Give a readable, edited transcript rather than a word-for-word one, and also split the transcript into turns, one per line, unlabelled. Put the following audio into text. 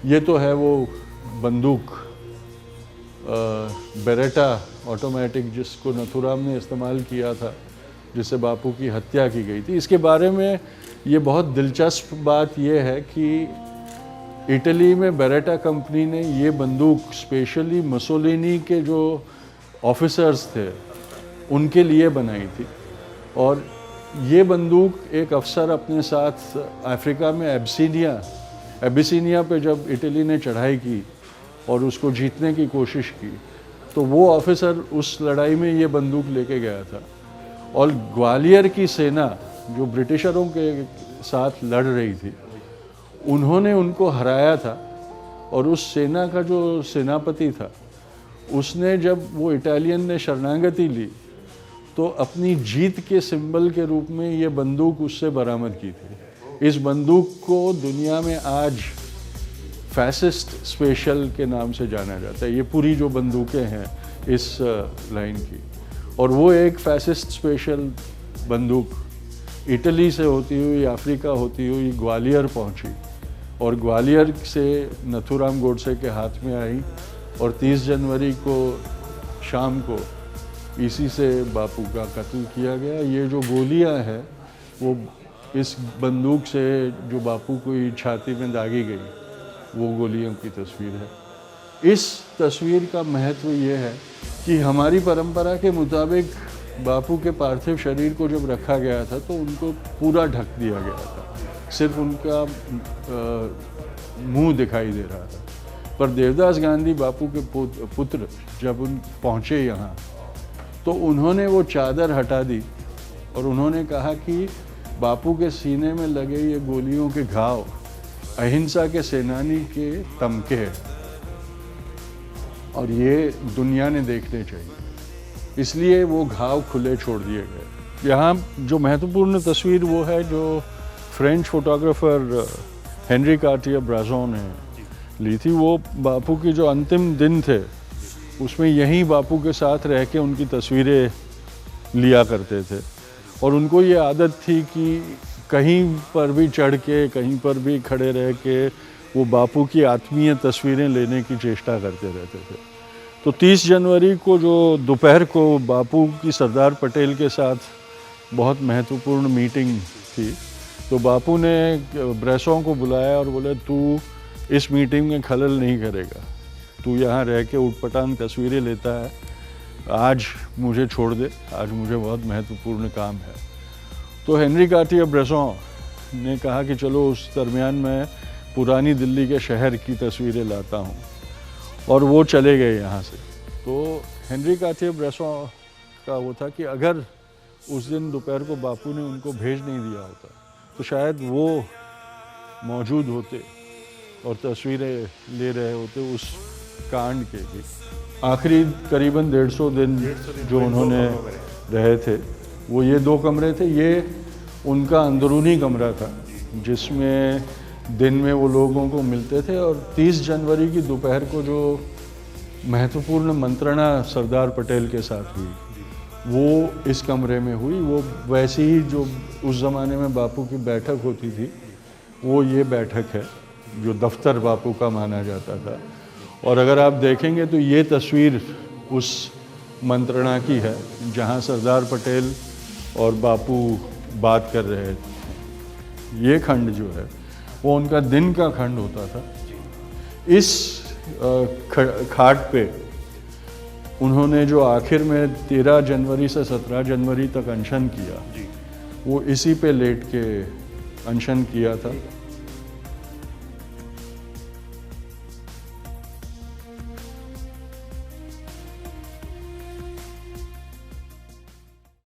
ये तो है वो बंदूक बेरेटा ऑटोमेटिक जिसको नथुराम ने इस्तेमाल किया था, जिससे बापू की हत्या की गई थी। इसके बारे में ये बहुत दिलचस्प बात ये है कि इटली में बेरेटा कंपनी ने ये बंदूक स्पेशली मुसोलिनी के जो ऑफिसर्स थे उनके लिए बनाई थी। और ये बंदूक एक अफसर अपने साथ अफ्रीका में एबिसिनिया पे जब इटली ने चढ़ाई की और उसको जीतने की कोशिश की, तो वो ऑफिसर उस लड़ाई में ये बंदूक लेके गया था। और ग्वालियर की सेना जो ब्रिटिशरों के साथ लड़ रही थी, उन्होंने उनको हराया था। और उस सेना का जो सेनापति था, उसने जब वो इटालियन ने शरणागति ली, तो अपनी जीत के सिंबल के रूप में ये बंदूक उससे बरामद की थी। इस बंदूक को दुनिया में आज फैसिस्ट स्पेशल के नाम से जाना जाता है। ये पूरी जो बंदूकें हैं इस लाइन की, और वो एक फैसिस्ट स्पेशल बंदूक इटली से होती हुई, अफ्रीका होती हुई ग्वालियर पहुंची, और ग्वालियर से नथुराम गोडसे के हाथ में आई, और 30 जनवरी को शाम को इसी से बापू का कत्ल किया गया। ये जो गोलियां हैं वो इस बंदूक से जो बापू की छाती में दागी गई, वो गोलियों की तस्वीर है। इस तस्वीर का महत्व ये है कि हमारी परंपरा के मुताबिक बापू के पार्थिव शरीर को जब रखा गया था तो उनको पूरा ढक दिया गया था, सिर्फ उनका मुंह दिखाई दे रहा था। पर देवदास गांधी बापू के पुत्र जब उन पहुँचे यहाँ, तो उन्होंने वो चादर हटा दी और उन्होंने कहा कि बापू के सीने में लगे ये गोलियों के घाव अहिंसा के सेनानी के तमके हैं, और ये दुनिया ने देखने चाहिए, इसलिए वो घाव खुले छोड़ दिए गए। यहाँ जो महत्वपूर्ण तस्वीर वो है जो फ्रेंच फोटोग्राफर हेनरी कार्टियर-ब्राजॉन ने ली थी। वो बापू की जो अंतिम दिन थे उसमें यहीं बापू के साथ रह के उनकी तस्वीरें लिया करते थे, और उनको ये आदत थी कि कहीं पर भी चढ़ के, कहीं पर भी खड़े रह के वो बापू की आत्मीय तस्वीरें लेने की चेष्टा करते रहते थे। तो 30 जनवरी को जो दोपहर को बापू की सरदार पटेल के साथ बहुत महत्वपूर्ण मीटिंग थी, तो बापू ने ब्रेसों को बुलाया और बोले, तू इस मीटिंग में खलल नहीं करेगा, तू यहाँ रह के उटपटांग तस्वीरें लेता है, आज मुझे छोड़ दे, आज मुझे बहुत महत्वपूर्ण काम है। तो हेनरी कार्टियर-ब्रेसॉन ने कहा कि चलो उस दरमियान मैं पुरानी दिल्ली के शहर की तस्वीरें लाता हूँ, और वो चले गए यहाँ से। तो हेनरी कार्टियर-ब्रेसॉन का वो था कि अगर उस दिन दोपहर को बापू ने उनको भेज नहीं दिया होता तो शायद वो मौजूद होते और तस्वीरें ले रहे होते उस कांड के भी। आखिरी करीबन 150 दिन जो उन्होंने रहे थे, वो ये 2 कमरे थे। ये उनका अंदरूनी कमरा था जिसमें दिन में वो लोगों को मिलते थे, और 30 जनवरी की दोपहर को जो महत्वपूर्ण मंत्रणा सरदार पटेल के साथ हुई, वो इस कमरे में हुई। वो वैसी ही जो उस ज़माने में बापू की बैठक होती थी, वो ये बैठक है जो दफ्तर बापू का माना जाता था। और अगर आप देखेंगे तो ये तस्वीर उस मंत्रणा की है जहाँ सरदार पटेल और बापू बात कर रहे थे। ये खंड जो है वो उनका दिन का खंड होता था। इस खाट पे उन्होंने जो आखिर में 13 जनवरी से 17 जनवरी तक अनशन किया, वो इसी पे लेट के अनशन किया था।